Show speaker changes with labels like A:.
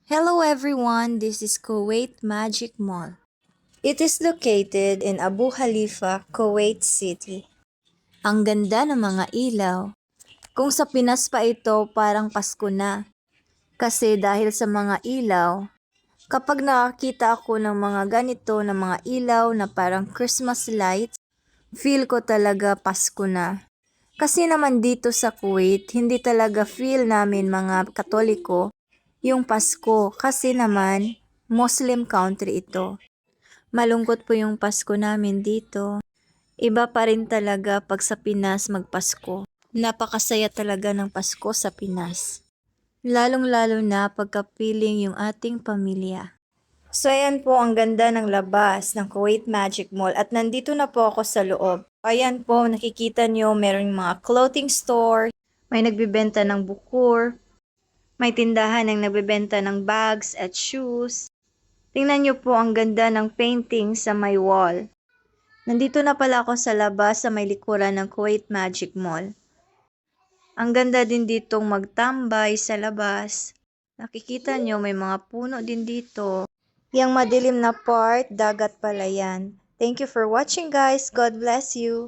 A: Hello everyone, this is Kuwait Magic Mall. It is located in Abu Khalifa, Kuwait City. Ang ganda ng mga ilaw. Kung sa Pinas pa ito, parang Pasko na. Kasi dahil sa mga ilaw, kapag nakakita ako ng mga ganito na mga ilaw na parang Christmas lights, feel ko talaga Pasko na. Kasi naman dito sa Kuwait, hindi talaga feel namin mga Katoliko yung Pasko kasi naman Muslim country ito. Malungkot po yung Pasko namin dito. Iba pa rin talaga pag sa Pinas magpasko. Napakasaya talaga ng Pasko sa Pinas. Lalong-lalo na pagkapiling yung ating pamilya. So ayan po ang ganda ng labas ng Kuwait Magic Mall at nandito na po ako sa loob. Ayan po, nakikita nyo merong mga clothing store, may nagbibenta ng bukur, may tindahan ng nagbebenta ng bags at shoes. Tingnan nyo po ang ganda ng painting sa may wall. Nandito na pala ako sa labas sa may likuran ng Kuwait Magic Mall. Ang ganda din ditong magtambay sa labas. Nakikita nyo may mga puno din dito. Yang madilim na part, dagat pala yan. Thank you for watching guys. God bless you.